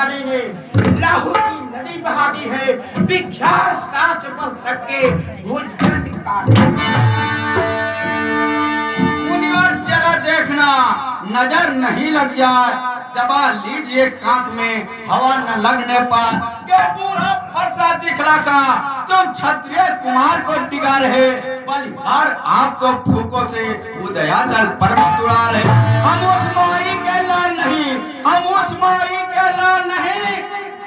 जमाने ने लाहौर की नदी बहा दी है, विख्यात राष्ट्र पर तक के भूजखंड का। मुनिवर जरा देखना नजर नहीं लग जाए, दबा लीजिए कांख में हवा न लगने पर। क्यों पूरा फरसा दिखला का तुम क्षत्रिय कुमार को डिगा रहे, बलिहार आप तो फूकों से उदयाचल पर्वत उड़ा रहे। हम उस मोरी के लाल नहीं, हम उस मोरी के लाल नहीं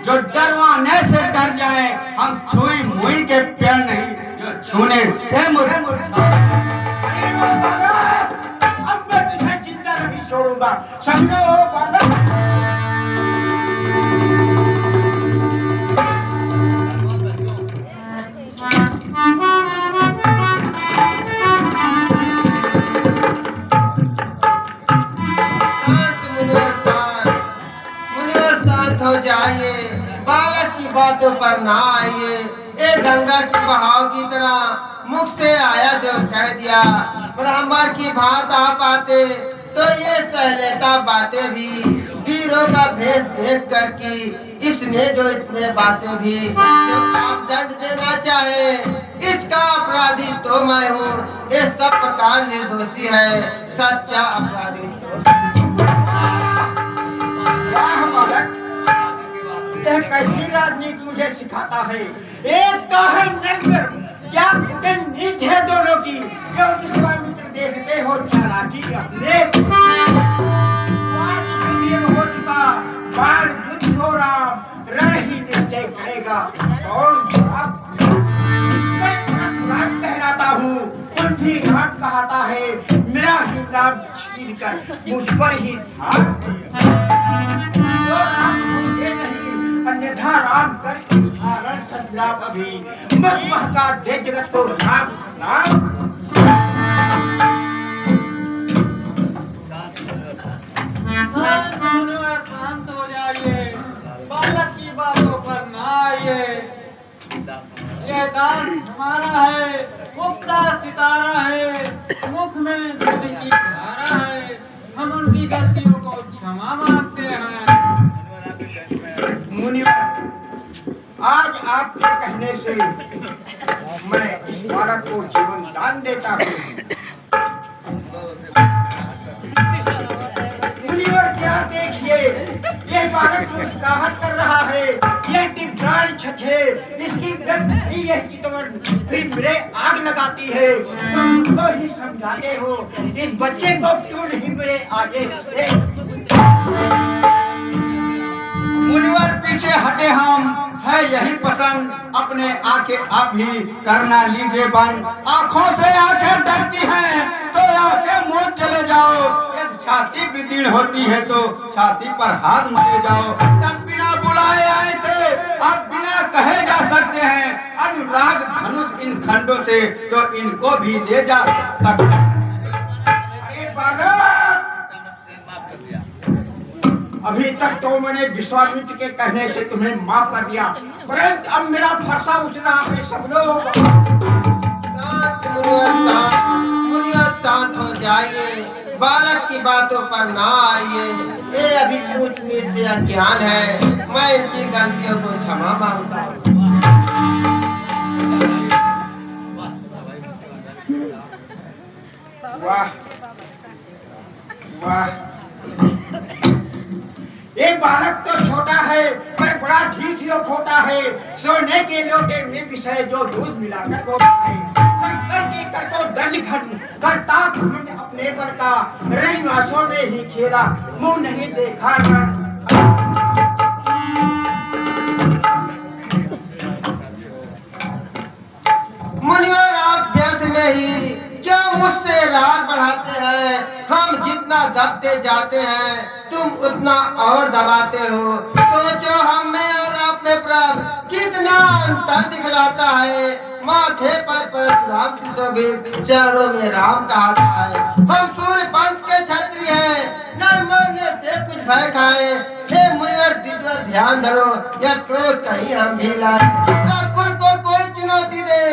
जो डरवाने से डर जाए, हम छुई मुई के पेड़ नहीं जो छूने से मुरझाए। अब मैं तुझे जिंदा नहीं छोड़ूंगा, समझो बालक। हो जाइए, बालक की बातों पर ना आइए। ए गंगा के बहाव की तरह मुख से आया जो कह दिया, ब्राह्मण की भात आप आते तो ये सह लेता बातें भी। वीरों का भेष देख कर की इसने जो इतने बातें भी, जो आप दंड देना चाहे इसका अपराधी तो मैं हूँ। ये सब प्रकार निर्दोषी है, सच्चा अपराधी यह कैसी राजनीति मुझे सिखाता है। एक तो है नंबर, क्या नीच है दोनों की, जो विश्वामित्र देखते हो चालाकी अपने। हो चुका बाण युद्ध हो राम, रण ही निश्चय करेगा कौन। मैं परशुराम कहलाता हूँ, कुंठी राम कहता है, मेरा ही नाम छीन कर मुझ पर ही था। अन्यथा राम कर कारण संग्राम अभी, मत महका दे जगत को राम नाम। शांत हो जाइए, बालक की बातों पर ना आइए। यह दास हमारा है, मुक्ता सितारा है, मुख में धूल की धारा है। हम उनकी गलतियों को क्षमा मांगते हैं। मुनिवर, आज आपके कहने से मैं इस बालक को जीवन दान देता हूँ। मुनिवर क्या देखिए, ये बालक जो शिकायत कर रहा है, यह दिव्यांग छत है, इसकी वृत्ति यह चितवन फिर मेरे आग लगाती है। तुम उसको ही समझाते हो, इस बच्चे को क्यों नहीं मेरे आगे से। मुनिवर पीछे हटे, हम है यही पसंद, अपने आंखें आप ही करना लीजिए बंद। आंखों से आंखें डरती हैं तो आंखें मूंद चले जाओ, यदि छाती विदीर्ण होती है तो छाती पर हाथ मारे जाओ। तब बिना बुलाए आए थे, अब बिना कहे जा सकते हैं। अनुराग धनुष इन खंडों से तो इनको भी ले जा सकते हैं। अभी तक तो मैंने विश्वामित्र के कहने से तुम्हें माफ कर दिया, परंतु अब मेरा फरसा उठ रहा है। सब लोग मुनिवर शांत हो जाइए, बालक की बातों पर ना आइए। ये अभी ऊंच नीच से अज्ञान है, मैं इनकी गलतियों को क्षमा मांगता हूँ। वाह वाह, ये बालक तो छोटा है पर बड़ा ठीक ही खोटा है। सोने के लोटे में विषय जो दूध मिलाकर बोलता है, शंकर के कर को दंड करता अपने पर का, रनिवासों में ही खेला मुंह नहीं देखा। मुनिवर आप व्यर्थ में ही क्यों मुझसे राग बढ़ाते हैं। हम जितना दबते जाते हैं तुम उतना और दबाते हो। सोचो हम में और आप में प्रभु कितना अंतर दिखलाता है। माथे पर परशुराम सुशोभित, चरणों में राम का हाथ है। हम सूर्य वंश के क्षत्रिय हैं, न मरने से कुछ भय खाए। हे मुनिवर दिव्य ध्यान धरो, यह क्रोध कहीं हम भी लाए। रघुकुल को कोई चुनौती दे,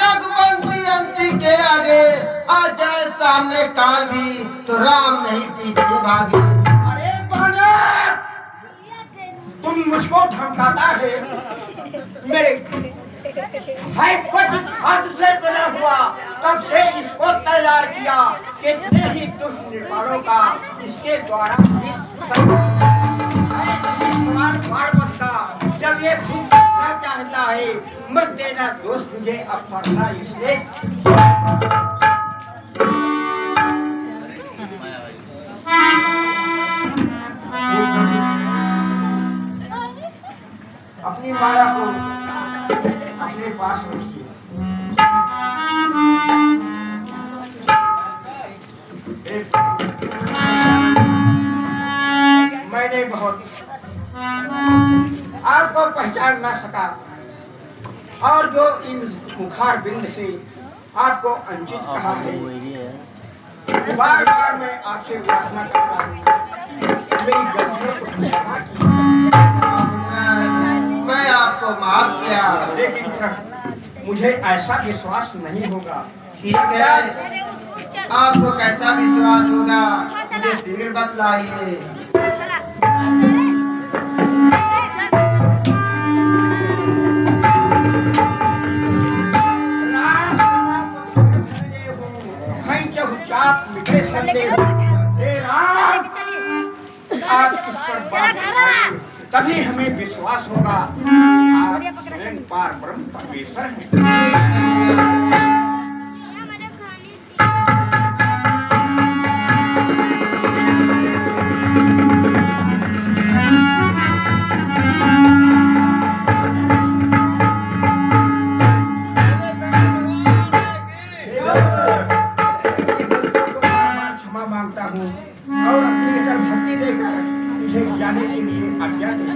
रघुवंशी अंशी के आगे आ जाए सामने काल भी, तो राम नहीं पीछे भागे। अरे बालक, तुम मुझको धमकाता है। मेरे भाई पति हाथ से बना हुआ तब से इसको तैयार किया। कितने ही दुष्ट निर्माणों का इसके द्वारा जब ये भूखना चाहता है, मत देना दोस्त मुझे अब पड़ता इसलिए। अपनी माया को अपने पास रखिए। मैंने बहुत आपको पहचान ना सका और जो इन मुखार बिंद से आपको अंकित कहा है, बार बार मैं आपसे प्रार्थना करता हूँ मेरी गलतियों को क्षमा कीजिए। मैं आपको माफ किया, लेकिन मुझे ऐसा विश्वास नहीं होगा। ठीक है, आपको कैसा विश्वास होगा मुझे शीघ्र बतलाइए। आप इस पर बात करें, तभी हमें विश्वास होगा आप स्वयं पार ब्रह्म परमेश्वर हैं। क्षमा मांगता हूँ और अपनी भक्ति देकर मुझे जाने के लिए आज्ञा दें।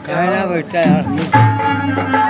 कहना बेटा यार।